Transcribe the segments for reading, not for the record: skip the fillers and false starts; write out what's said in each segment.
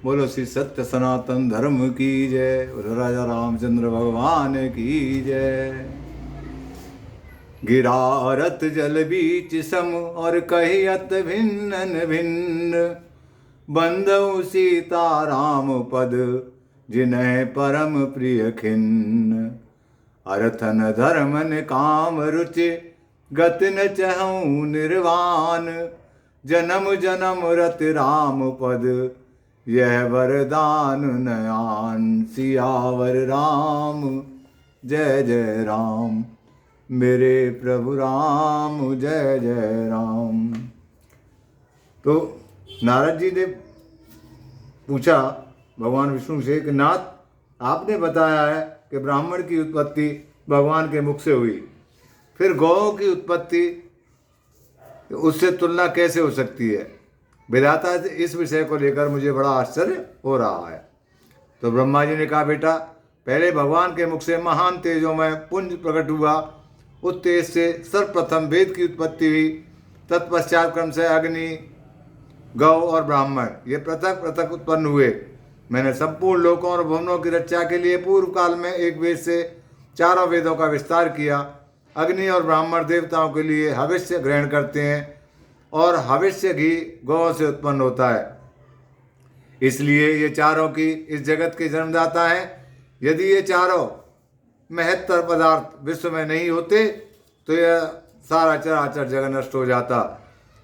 बोलो श्री सत्य सनातन धर्म की जय। बोलो राजा रामचंद्र भगवान की जय। गिरारत जल बीच सम और कहियत भिन्न भिन्न, बंधु सीता राम पद जिन्हें परम प्रिय खिन्न। अर्थन धर्मन काम रुचि गति न चहु निर्वाण, जन्म जन्म रत राम पद यह वरदान नयान। सियावर राम जय जय राम, मेरे प्रभु राम जय जय राम। तो नारद जी ने पूछा भगवान विष्णु से कि नाथ, आपने बताया है कि ब्राह्मण की उत्पत्ति भगवान के मुख से हुई, फिर गौ की उत्पत्ति उससे तुलना कैसे हो सकती है? विधाता इस विषय को लेकर मुझे बड़ा आश्चर्य हो रहा है। तो ब्रह्मा जी ने कहा, बेटा, पहले भगवान के मुख से महान तेजों में पुंज प्रकट हुआ। उस तेज से सर्वप्रथम वेद की उत्पत्ति हुई। तत्पश्चात क्रम से अग्नि, गौ और ब्राह्मण ये पृथक पृथक उत्पन्न हुए। मैंने संपूर्ण लोकों और भुवनों की रक्षा के लिए पूर्व काल में एक वेद से चारों वेदों का विस्तार किया। अग्नि और ब्राह्मण देवताओं के लिए हविष्य ग्रहण करते हैं और हविष्य घी गौ से उत्पन्न होता है, इसलिए ये चारों की इस जगत के जन्मदाता हैं। यदि ये चारों महत्तर पदार्थ विश्व में नहीं होते तो यह सारा चराचर जगत नष्ट हो जाता।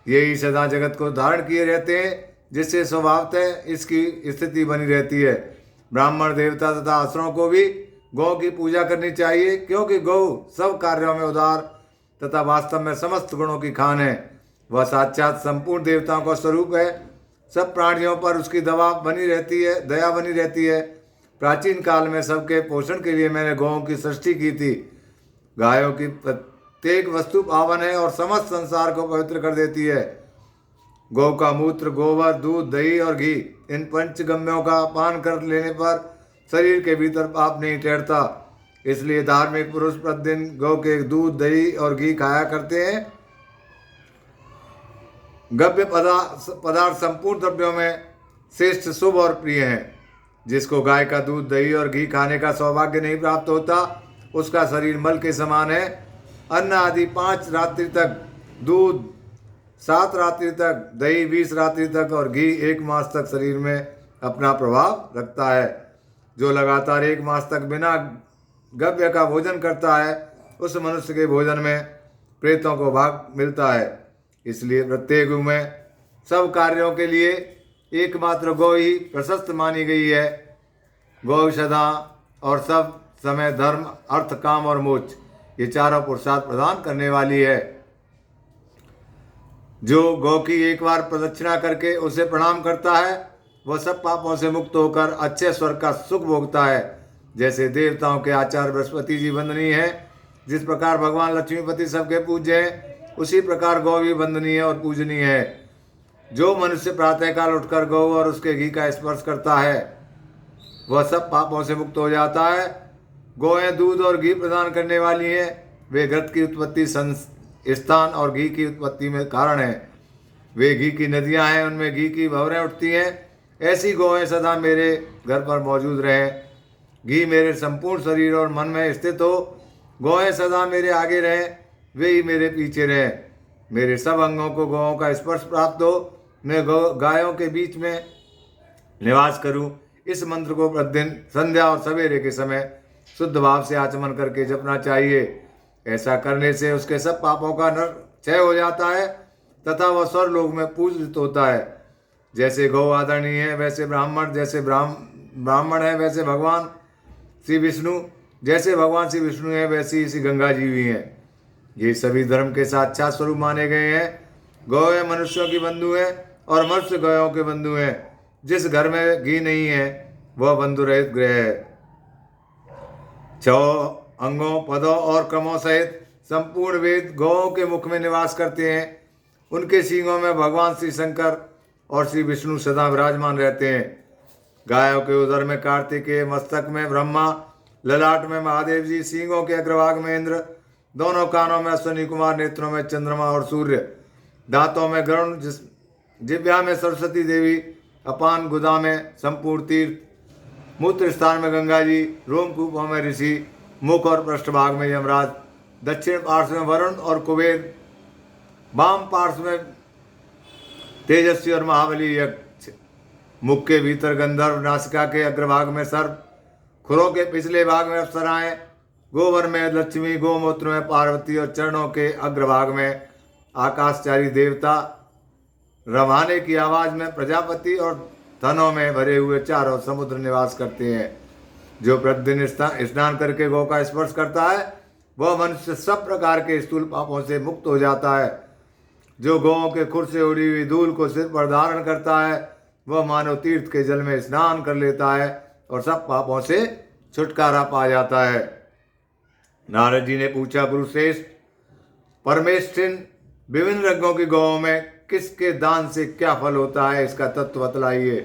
यही सदा जगत को धारण किए रहते हैं, जिससे स्वभावतः इसकी स्थिति बनी रहती है। ब्राह्मण देवता तथा असुरों को भी गौ की पूजा करनी चाहिए, क्योंकि गौ सब कार्यों में उदार तथा वास्तव में समस्त गुणों की खान है। वह साक्षात संपूर्ण देवताओं का स्वरूप है। सब प्राणियों पर उसकी दया बनी रहती है। प्राचीन काल में सबके पोषण के लिए मैंने गौओं की सृष्टि की थी। गायों की प्रत्येक वस्तु पावन है और समस्त संसार को पवित्र कर देती है। गौ का मूत्र, गोबर, दूध, दही और घी, इन पंचगम्यों का पान कर लेने पर शरीर के भीतर पाप नहीं ठहरता। इसलिए धार्मिक पुरुष प्रतिदिन गौ के दूध, दही और घी खाया करते हैं। गव्य पदार्थ संपूर्ण द्रव्यों में श्रेष्ठ, शुभ और प्रिय हैं। जिसको गाय का दूध, दही और घी खाने का सौभाग्य नहीं प्राप्त होता, उसका शरीर मल के समान है। अन्न आदि 5 रात्रि तक, दूध 7 रात्रि तक, दही 20 रात्रि तक और घी 1 मास तक शरीर में अपना प्रभाव रखता है। जो लगातार 1 मास तक बिना गव्य का भोजन करता है, उस मनुष्य के भोजन में प्रेतों को भाग मिलता है। इसलिए प्रत्येक युग में सब कार्यों के लिए एकमात्र गौ ही प्रशस्त मानी गई है। गौ सदा और सब समय धर्म, अर्थ, काम और मोक्ष ये चारों पुरुषार्थ प्रदान करने वाली है। जो गौ की एक बार प्रदक्षिणा करके उसे प्रणाम करता है, वह सब पापों से मुक्त होकर अच्छे स्वर्ग का सुख भोगता है। जैसे देवताओं के आचार्य बृहस्पति जी वंदनीय है, जिस प्रकार भगवान लक्ष्मीपति सबके पूज्य हैं, उसी प्रकार गौ भी वंदनीय और पूजनीय है। जो मनुष्य प्रातःकाल उठकर गौ और उसके घी का स्पर्श करता है, वह सब पापों से मुक्त हो जाता है। गौएं दूध और घी प्रदान करने वाली हैं। वे घृत की उत्पत्ति, स्थान और घी की उत्पत्ति में कारण है। वे घी की नदियां हैं, उनमें घी की भंवरें उठती हैं। ऐसी गौएं सदा मेरे घर पर मौजूद रहें। घी मेरे संपूर्ण शरीर और मन में स्थित हो। गौएं सदा मेरे आगे रहें, वे ही मेरे पीछे रहें। मेरे सब अंगों को गौओं का स्पर्श प्राप्त हो। मैं गायों के बीच में निवास करूं। इस मंत्र को प्रतिदिन संध्या और सवेरे के समय शुद्ध भाव से आचमन करके जपना चाहिए। ऐसा करने से उसके सब पापों का क्षय हो जाता है तथा वह स्वर्गलोक में पूजित होता है। जैसे गौ आदरणीय है, वैसे ब्राह्मण है, वैसे भगवान श्री विष्णु है, वैसी इसी गंगा जी भी हैं। ये सभी धर्म के साक्षात स्वरूप माने गए हैं। गौ मनुष्यों की बंधु है और मनुष्य गौयों के बंधु हैं। जिस घर में घी नहीं है वह बंधु रहित गृह है। 6 अंगों, पदों और क्रमों सहित संपूर्ण वेद गौओं के मुख में निवास करते हैं। उनके सींगों में भगवान श्री शंकर और श्री विष्णु सदा विराजमान रहते हैं। गायों के उदर में कार्तिकेय, मस्तक में ब्रह्मा, ललाट में महादेव जी, सींगों के अग्रभाग में इंद्र, दोनों कानों में अश्विनी कुमार, नेत्रों में चंद्रमा और सूर्य, दांतों में गरुण, जिह्वा में सरस्वती देवी अपान गुदा में संपूर्ण तीर्थ, मूत्र स्थान में गंगा जी, रोमकूपों में ऋषि, मुख और पृष्ठभाग में यमराज, दक्षिण पार्श्व में वरुण और कुबेर, वाम पार्श्व में तेजस्वी और महाबली यक्ष, मुख के भीतर गंधर्व, नासिका के अग्रभाग में सर्प, खुरों के पिछले भाग में अप्सराएं, गोबर में लक्ष्मी, गोमूत्र में पार्वती और चरणों के अग्रभाग में आकाशचारी देवता, रवाने की आवाज में प्रजापति और थनों में भरे हुए चारों समुद्र निवास करते हैं। जो प्रतिदिन स्नान करके गौ का स्पर्श करता है वह मनुष्य सब प्रकार के स्थूल पापों से मुक्त हो जाता है। जो गौओं के खुर से उड़ी हुई धूल को सिर पर धारण करता है वह मानव तीर्थ के जल में स्नान कर लेता है और सब पापों से छुटकारा पा जाता है। नारद जी ने पूछा, गुरुश्रेष्ठ, परमेष्ठिन विभिन्न रंगों की गौओं में किसके दान से क्या फल होता है, इसका तत्व बतलाइए।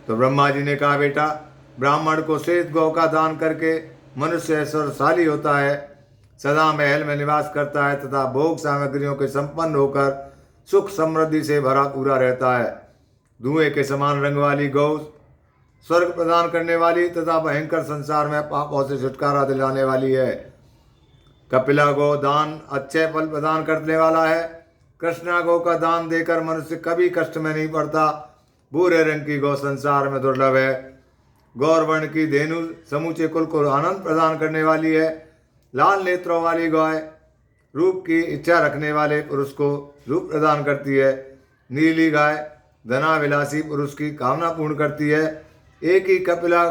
तो ब्रह्मा जी ने कहा, बेटा, ब्राह्मण को श्वेत गौ का दान करके मनुष्य ऐश्वर्यशाली होता है, सदा महल में निवास करता है तथा भोग सामग्रियों के संपन्न होकर सुख समृद्धि से भरा पूरा रहता है। धुएं के समान रंग वाली गौ स्वर्ग प्रदान करने वाली तथा भयंकर संसार में पापों से छुटकारा दिलाने वाली है। कपिला गौ दान अच्छे फल प्रदान करने वाला है। कृष्णा गौ का दान देकर मनुष्य कभी कष्ट में नहीं पड़ता। भूरे रंग की गौ संसार में दुर्लभ है। गौरवर्ण की धेनु समूचे कुल को आनंद प्रदान करने वाली है। लाल नेत्रों वाली गाय रूप की इच्छा रखने वाले पुरुष को रूप प्रदान करती है। नीली गाय धनाविलासी पुरुष की कामना पूर्ण करती है। एक ही कपिला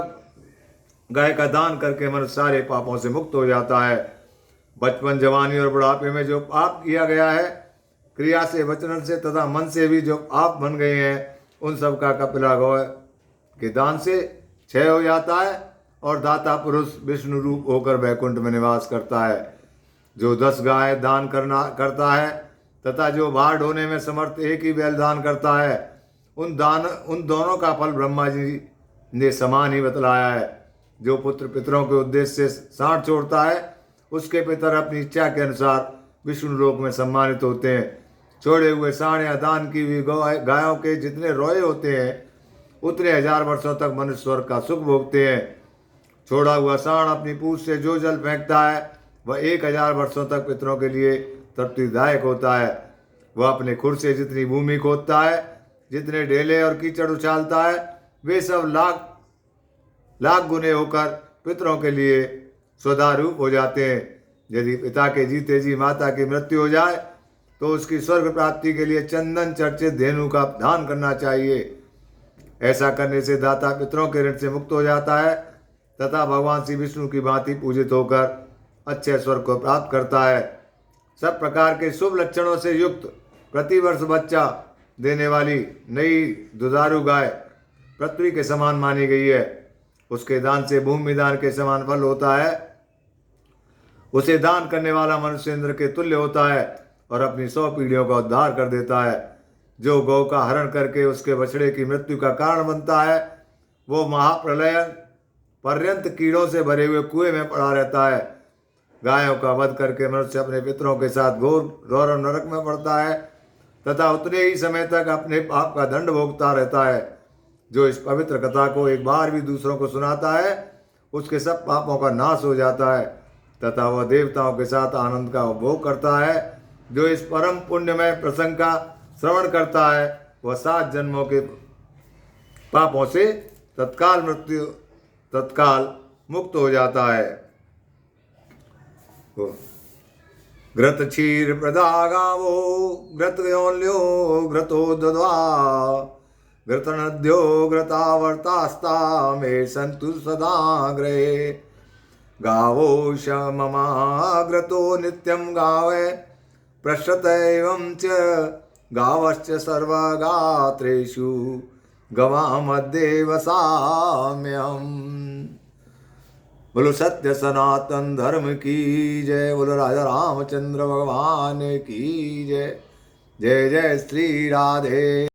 गाय का दान करके मनुष्य सारे पापों से मुक्त हो जाता है। बचपन, जवानी और बुढ़ापे में जो पाप किया गया है, क्रिया से, वचन से तथा मन से भी जो पाप बन गए हैं, उन सब का कपिला गौ के दान से क्षय हो जाता है और दाता पुरुष विष्णु रूप होकर वैकुंठ में निवास करता है। जो 10 गाय दान करता है तथा जो भार ढोने में समर्थ एक ही बैल दान करता है, उन दोनों का फल ब्रह्मा जी ने समान ही बतलाया है। जो पुत्र पितरों के उद्देश्य से साँठ छोड़ता है उसके पितर अपनी इच्छा के अनुसार विष्णु लोक में सम्मानित होते हैं। छोड़े हुए साँड़ या दान की हुई गायों के जितने रोए होते हैं उतने 1000 वर्षों तक मनुष्य स्वर्ग का सुख भोगते हैं। छोड़ा हुआ साँड़ अपनी पूंछ से जो जल फेंकता है वह 1000 वर्षों तक पितरों के लिए तृप्तिदायक होता है। वह अपने खुर से जितनी भूमि खोदता है, जितने ढेले और कीचड़ उछालता है, वे सब लाख गुने होकर पितरों के लिए स्वधारूप हो जाते हैं। यदि पिता के जीते जी माता की मृत्यु हो जाए तो उसकी स्वर्ग प्राप्ति के लिए चंदन चर्चित धेनु का दान करना चाहिए। ऐसा करने से दाता पितरों के ऋण से मुक्त हो जाता है तथा भगवान श्री विष्णु की भांति पूजित होकर अच्छे स्वर्ग को प्राप्त करता है। सब प्रकार के शुभ लक्षणों से युक्त प्रतिवर्ष बच्चा देने वाली नई दुधारू गाय पृथ्वी के समान मानी गई है। उसके दान से भूमि दान के समान फल होता है। उसे दान करने वाला मनुष्य इंद्र के तुल्य होता है और अपनी 100 पीढ़ियों का उद्धार कर देता है। जो गौ का हरण करके उसके बछड़े की मृत्यु का कारण बनता है वो महाप्रलय पर्यंत कीड़ों से भरे हुए कुएं में पड़ा रहता है। गायों का वध करके मनुष्य अपने पितरों के साथ घोर नरक में पड़ता है तथा उतने ही समय तक अपने पाप का दंड भोगता रहता है। जो इस पवित्र कथा को एक बार भी दूसरों को सुनाता है उसके सब पापों का नाश हो जाता है तथा वह देवताओं के साथ आनंद का उपभोग करता है। जो इस परम पुण्यमय प्रसंग का श्रवण करता है वह 7 जन्मों के पापों से तत्काल मुक्त हो जाता है। घृत क्षीर प्रदा गावो घृत योल्यो घृतो दध्वा घृत नद्यो घृतावर्तास्ता मे संतु सदा ग्रहे गावो ममा घृतो नित्यं गावे पृष्ठत एवं च गावश्च सर्वगात्रेषु गवामध्ये वसाम्यहम्। बोलो सत्य सनातन धर्म की जय। बोलो राजा रामचंद्र भगवान की जय। जय जय श्री राधे।